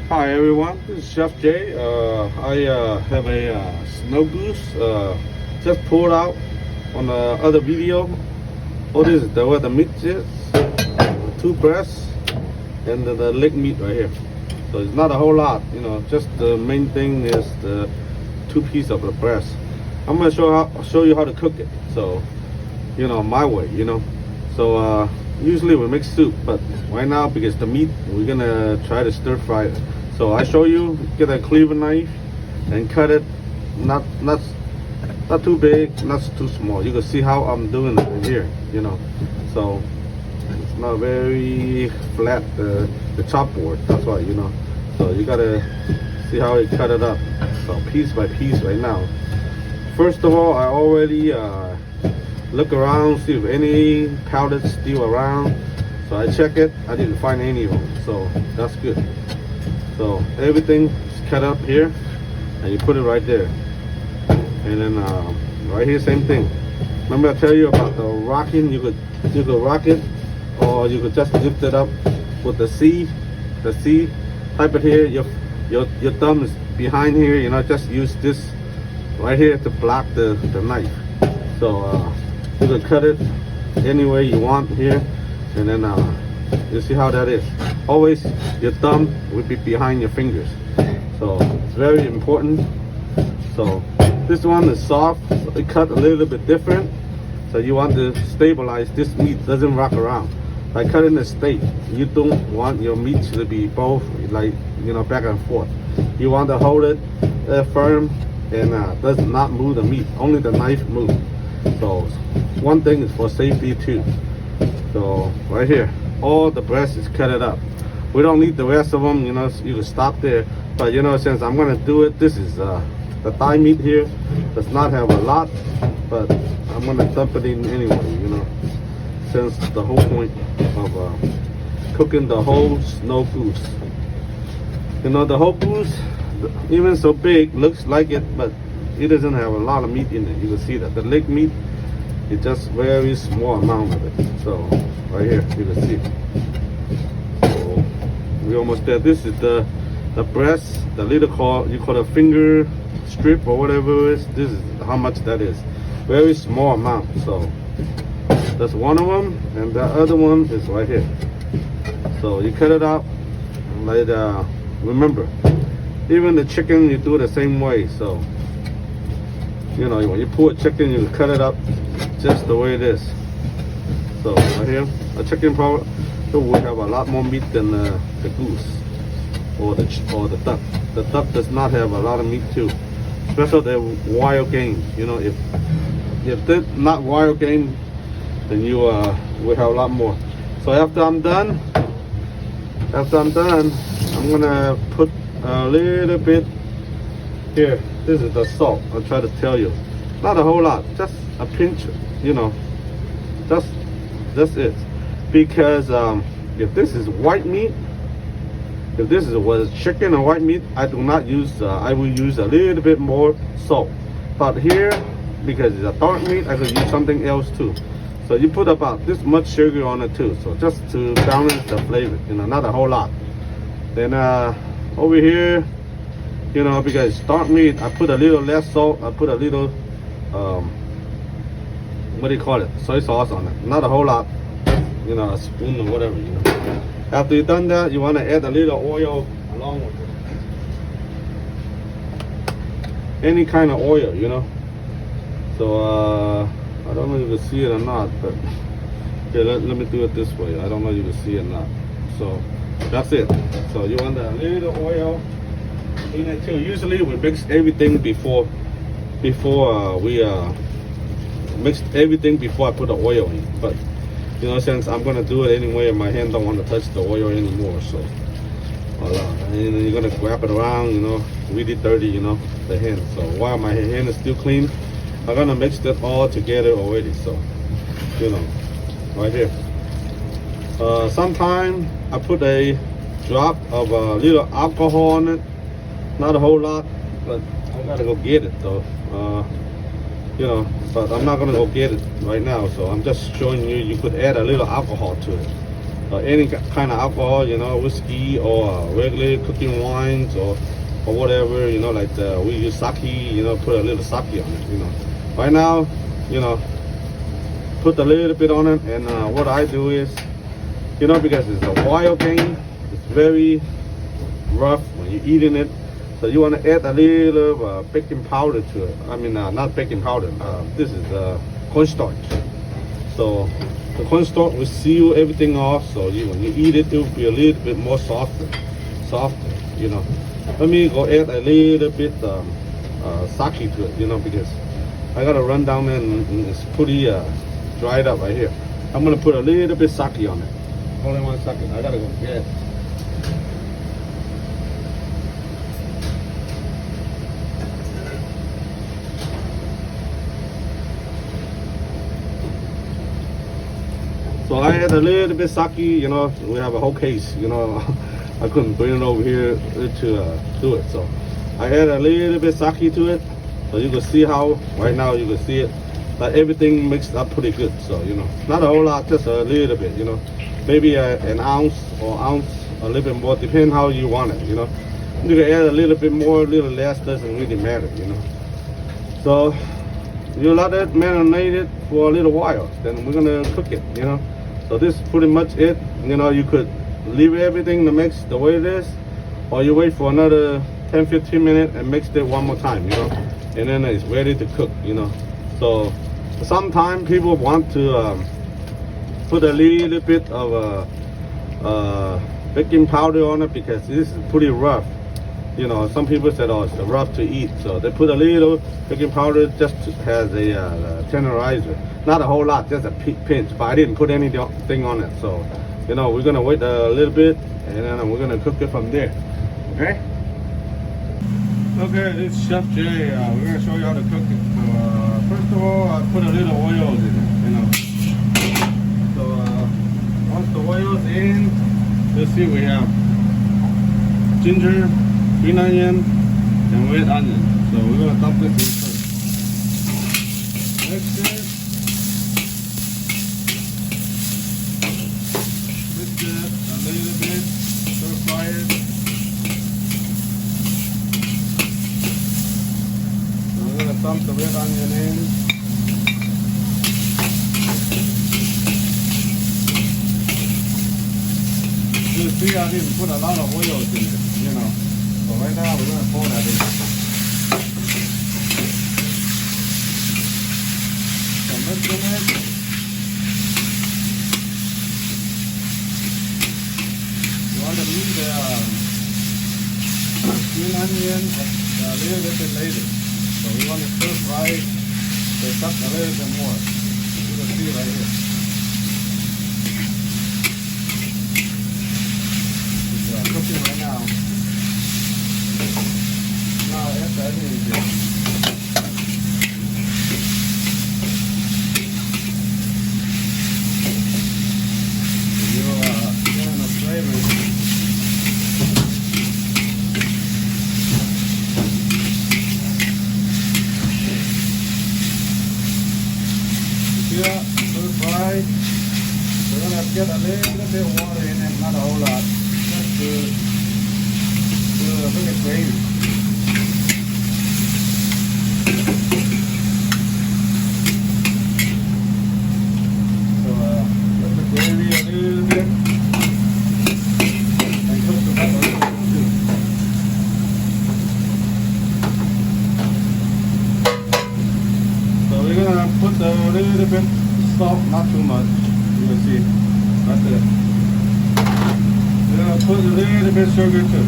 Hi everyone, this is Chef Jay. I have a snow goose just pulled out on the other video. What is it? Where the meat is? Two breasts and the leg meat right here. So it's not a whole lot, just the main thing is the two pieces of the breast. I'm gonna show you how to cook it. So, my way, So usually we make soup, but right now because the meat, we're gonna try to stir fry it. So I show you, get a cleaver knife and cut it, not too big, not too small. You can see how I'm doing it here, So it's not very flat, the chopboard, that's why, So you gotta see how I cut it up. So piece by piece right now. First of all, I already look around, see if any pellets still around. So I check it, I didn't find any of them, so that's good. So everything is cut up here, and you put it right there. And then right here, same thing. Remember I tell you about the rocking? You could rock it, or you could just lift it up with the C. The C, type it here. Your thumb is behind here. Just use this right here to block the knife. So you can cut it any way you want here, and then you see how that is. Always your thumb will be behind your fingers. So it's very important. So this one is soft, so it cut a little bit different. So you want to stabilize this meat, doesn't rock around. Like cutting a steak, you don't want your meat to be both like back and forth. You want to hold it firm and does not move the meat. Only the knife moves. So one thing is for safety too. So right here, all the breast is cut it up. We don't need the rest of them, you can stop there. But since I'm gonna do it, this is the thigh meat here. Does not have a lot, but I'm gonna dump it in anyway, since the whole point of cooking the whole snow goose. The whole goose, even so big, looks like it, but it doesn't have a lot of meat in it. You can see that the leg meat is just very small amount of it. So right here, you can see. So we almost there. This is the breast, the little you call a finger strip or whatever it is. This is how much that is. Very small amount. So that's one of them, and the other one is right here. So you cut it out. Like remember, even the chicken you do the same way. So when you pull a chicken, you cut it up just the way it is. So right here, a chicken probably will have a lot more meat than the goose or the duck. The duck does not have a lot of meat too, especially the wild game. If they're not wild game, then you will have a lot more. So after I'm done, I'm gonna put a little bit here. This is the salt. I'll try to tell you, not a whole lot, just a pinch. Just it. Because if this is white meat, if this was chicken or white meat, I do not use. I will use a little bit more salt. But here, because it's a dark meat, I could use something else too. So you put about this much sugar on it too. So just to balance the flavor, not a whole lot. Then over here, because it's dark meat, I put a little less salt. I put a little what do you call it? Soy sauce on it. Not a whole lot. A spoon or whatever. After you've done that, you want to add a little oil along with it. Any kind of oil, So I don't know if you can see it or not, but okay, let me do it this way. I don't know if you can see it or not. So that's it. So you want a little oil in it too. Usually we mix everything before we mix everything before I put the oil in. But since I'm gonna do it anyway, my hand don't want to touch the oil anymore. So and you're gonna wrap it around, really dirty, the hand. So while my hand is still clean, I'm gonna mix that all together already. So right here. Sometimes I put a drop of a little alcohol on it. Not a whole lot, but I gotta go get it though. But I'm not gonna go get it right now. So I'm just showing you. You could add a little alcohol to it. any kind of alcohol, you know, whiskey or regular cooking wines or whatever, you know, like we use sake, you know, put a little sake on it, you know. Right now, you know, put a little bit on it, and what I do is, you know, because it's a wild game, it's very rough when you're eating it, so you want to add a little baking powder to it. I mean, not baking powder, this is cornstarch. So the cornstarch will seal everything off, so when you eat it, it will be a little bit more softer, you know. Let me go add a little bit sake to it, you know, because I gotta run down there and it's pretty dried up right here. I'm gonna put a little bit sake on it. Hold on 1 second, I gotta go get it. So I had a little bit sake, you know, we have a whole case, you know. I couldn't bring it over here to do it. So I add a little bit sake to it. So you can see how, right now you can see it, that everything mixed up pretty good. So, you know, not a whole lot, just a little bit, you know. Maybe an ounce or a little bit more, depending how you want it, you know. You can add a little bit more, a little less, doesn't really matter, you know. So you let it marinate it for a little while, then we're gonna cook it, you know. So this is pretty much it. You know, you could leave everything to mix the way it is, or you wait for another 10-15 minutes and mix it one more time, you know, and then it's ready to cook, you know. So sometimes people want to put a little bit of baking powder on it because this is pretty rough. You know, some people said, oh, it's rough to eat, so they put a little baking powder just as a tenderizer. Not a whole lot, just a pinch, but I didn't put anything on it. So, you know, we're gonna wait a little bit, and then we're gonna cook it from there. Okay? Okay, this is Chef Jay. We're gonna show you how to cook it. So, first of all, I put a little oil in it, you know. So, once the oil's in, let's see, we have ginger, green onion, and red onion. So we're gonna dump this in first. Mix it. Mix it a little bit. Stir fry it. So we're gonna dump the red onion in. You see, I didn't put a lot of oils in it, you know. So right now we're gonna pour that in. So mix it. You want to leave the green onion a little bit later. So we want to stir fry the stuff a little bit more. You can see right here. It's cooking right now. Now add the onions in. You're getting the flavor. Yeah, stir fry. We're gonna get a little bit of water in it, not a whole lot. Just to make it gravy. Gravy a little bit and cook the pepper a little bit too. So we're gonna put a little bit salt, not too much. You can see right there. We're gonna put a little bit sugar too.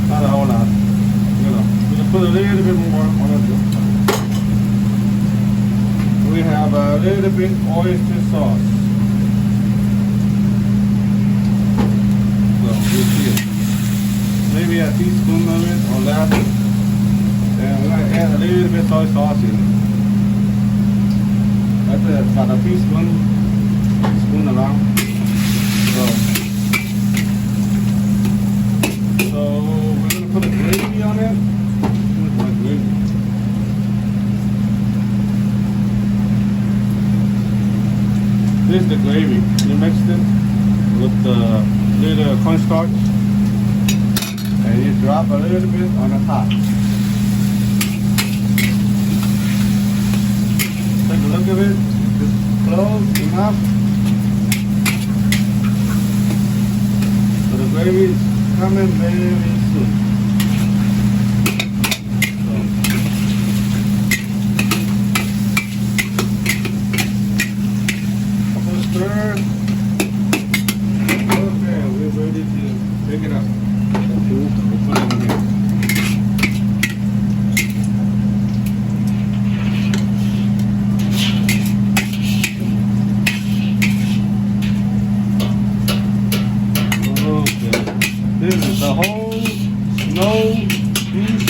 Not a whole lot. You know, we're gonna put a little bit more on it. We have a little bit oyster sauce. So you see it. Maybe a teaspoon of it or less. And we're gonna add a little bit soy sauce in it. That's it, about a teaspoon around. So we're gonna put a gravy on it. Here's my gravy. This is the gravy. You mix it. cornstarch. And you drop a little bit on the top. Take a look at it. It's close enough. So the gravy is coming very soon. Stir. Okay, we're ready to pick it up. We'll put it in here. Okay, this is the whole snow goose.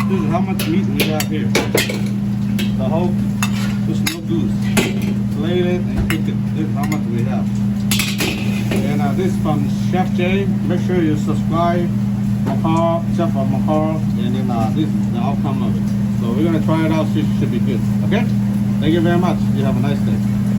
This is how much meat we have here. The whole snow goose. Plate it and cook it. This is how much we have. And this is from Chef Jay. Make sure you subscribe. Makara, Chef of Makara. And then this is the outcome of it. So we're gonna try it out. See if it should be good. Okay? Thank you very much. You have a nice day.